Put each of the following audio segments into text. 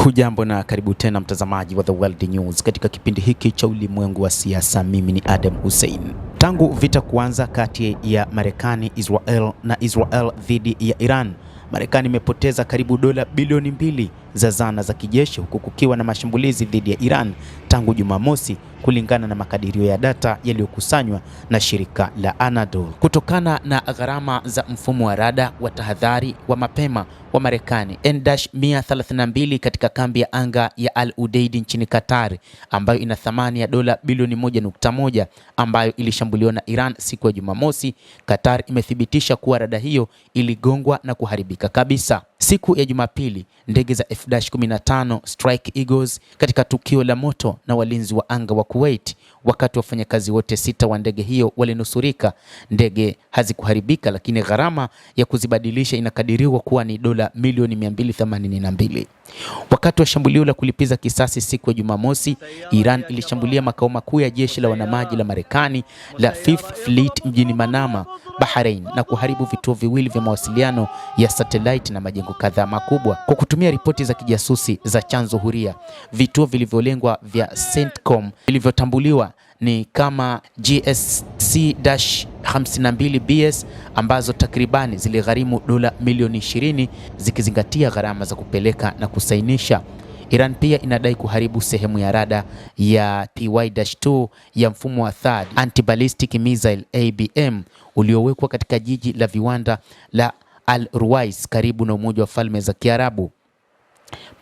Hujambo na karibu tena mtazamaji wa The World News katika kipindi hiki cha ulimwengu wa siasa. Mimi ni Adam Hussein. Tangu vita kuanza kati ya Marekani, Israel dhidi ya Iran, Marekani imepoteza karibu dola bilioni 2 za zana za kijeshi, huku kukiwa na mashambulizi dhidi ya Iran tangu Jumamosi, kulingana na makadirio ya data yaliyokusanywa na shirika la Anadolu. Kutokana na gharama za mfumo wa rada wa tahadhari wa mapema wa Marekani N-132 katika kambi ya anga ya Al Udeid nchini Qatar, ambayo ina thamani ya dola bilioni 1.1, ambayo ilishambuliwa na Iran siku ya Jumamosi, Qatar imethibitisha kuwa rada hiyo iligongwa na kuharibika kabisa. Siku ya Jumapili, ndege za F-15 Strike Eagles katika tukio la moto na walinzi wa anga wa Kuwait, wakati wafanyakazi wote 6 wa ndege hiyo walinusurika. Ndege hazikuharibika, lakini gharama ya kuzibadilisha inakadiriwa kuwa ni dola milioni 282. Wakati wa shambulio la kulipiza kisasi siku ya Jumamosi, Iran ilishambulia makao makuu ya jeshi la wanamaji la Marekani la Fifth Fleet mjini Manama, Bahrain, na kuharibu vituo viwili vya mawasiliano ya satellite na majengo kadhaa makubwa. Kwa kutumia ripoti za kijasusi za chanzo huria, vituo vilivyolengwa vya CENTCOM vilivyotambuliwa ni kama GSC-52BS, ambazo takribani ziligharimu dola milioni 20, zikizingatia gharama za kupeleka na kusainisha. Iran pia inadai kuharibu sehemu ya rada ya PY-2 ya mfumo wa THAAD Anti-Ballistic Missile ABM uliowekwa katika jiji la viwanda la Al Ruwais karibu na Umoja wa Falme za Kiarabu.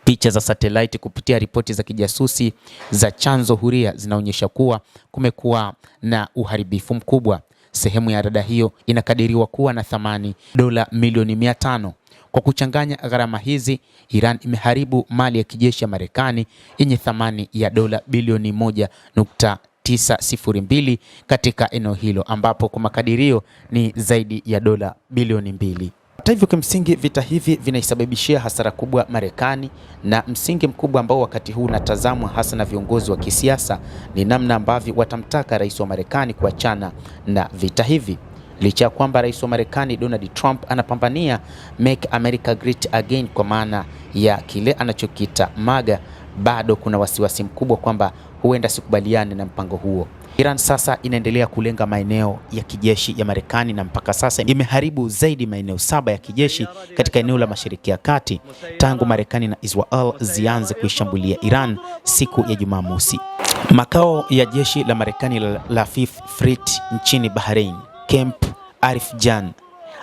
Picha za satellite kupitia ripoti za kijasusi za chanzo huria zinaonyesha kuwa kumekuwa na uharibifu mkubwa. Sehemu ya rada hiyo inakadiriwa kuwa na thamani dola milioni 500. Kwa kuchanganya gharama hizi, Iran imeharibu mali ya kijeshi ya Marekani yenye thamani ya dola bilioni 1.902 katika eneo hilo, ambapo kwa makadirio ni zaidi ya dola bilioni 2. Hata hivyo, kimsingi vita hivi vinaisababishia hasara kubwa Marekani, na msingi mkubwa ambao wakati huu unatazamwa hasa na viongozi wa kisiasa ni namna ambavyo watamtaka rais wa Marekani kuachana na vita hivi. Licha ya kwamba rais wa Marekani Donald Trump anapambania Make America Great Again, kwa maana ya kile anachokita MAGA, bado kuna wasiwasi mkubwa kwamba huenda sikubaliane na mpango huo. Iran sasa inaendelea kulenga maeneo ya kijeshi ya Marekani, na mpaka sasa imeharibu zaidi maeneo 7 ya kijeshi katika eneo la Mashariki ya Kati tangu Marekani na Israel zianze kuishambulia Iran siku ya Jumamosi. Makao ya jeshi la Marekani la Fifth Fleet nchini Bahrain, Camp Arif Jan,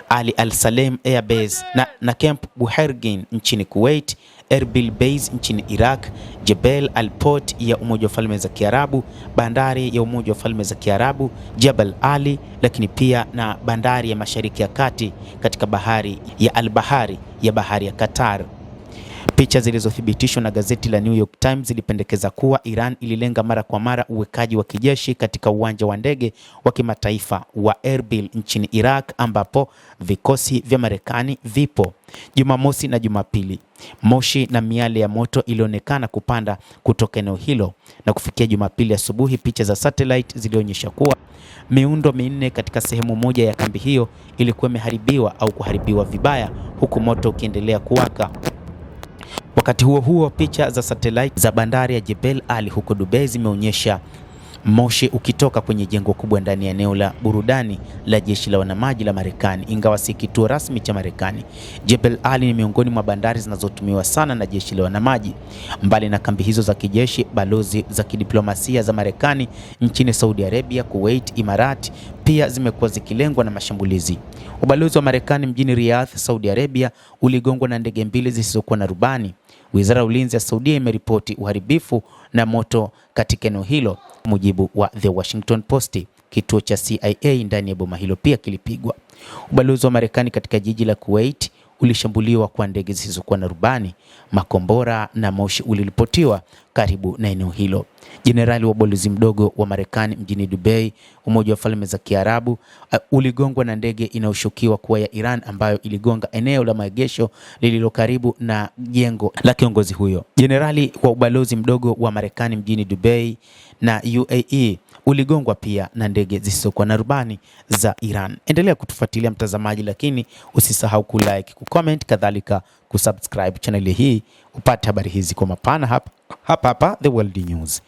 Ali Al Salem Air Base na Camp Buhairgin nchini Kuwait, Erbil Base nchini Iraq, Jebel Al Port ya Umoja wa Falme za Kiarabu, bandari ya Umoja wa Falme za Kiarabu, Jabal Ali, lakini pia na bandari ya Mashariki ya Kati katika bahari ya Al-Bahari ya bahari ya Qatar. Picha zilizothibitishwa na gazeti la New York Times zilipendekeza kuwa Iran ililenga mara kwa mara uwekaji wa kijeshi katika uwanja wa ndege wa kimataifa wa Erbil nchini Iraq, ambapo vikosi vya Marekani vipo. Jumamosi na Jumapili, moshi na miale ya moto ilionekana kupanda kutoka eneo hilo, na kufikia Jumapili asubuhi, picha za satellite zilionyesha kuwa miundo minne katika sehemu moja ya kambi hiyo ilikuwa imeharibiwa au kuharibiwa vibaya, huku moto ukiendelea kuwaka. Wakati huo huo, picha za satellite za bandari ya Jebel Ali huko Dubai zimeonyesha moshi ukitoka kwenye jengo kubwa ndani ya eneo la burudani la jeshi la wanamaji la Marekani, ingawa si kituo rasmi cha Marekani. Jebel Ali ni miongoni mwa bandari zinazotumiwa sana na jeshi la wanamaji. Mbali na kambi hizo za kijeshi, balozi za kidiplomasia za Marekani nchini Saudi Arabia, Kuwait, Imarati pia zimekuwa zikilengwa na mashambulizi. Ubalozi wa Marekani mjini Riyadh, Saudi Arabia, uligongwa na ndege 2 zisizokuwa na rubani. Wizara ya Ulinzi ya Saudia imeripoti uharibifu na moto katika eneo hilo, mujibu wa The Washington Post. Kituo cha CIA ndani ya boma hilo pia kilipigwa. Ubalozi wa Marekani katika jiji la Kuwait ulishambuliwa kwa ndege zisizokuwa na rubani. Makombora na moshi uliripotiwa karibu na eneo hilo. Jenerali wa balozi mdogo wa Marekani mjini Dubai, Umoja wa Falme za Kiarabu, uligongwa na ndege inayoshukiwa kuwa ya Iran, ambayo iligonga eneo la maegesho lililo karibu na jengo la kiongozi huyo. Jenerali wa ubalozi mdogo wa Marekani mjini Dubai na UAE uligongwa pia na ndege zisizokuwa na rubani za Iran. Endelea kutufuatilia mtazamaji, lakini usisahau kulike, kucomment, kadhalika kusubscribe channel hii upate habari hizi kwa mapana hapa The World News.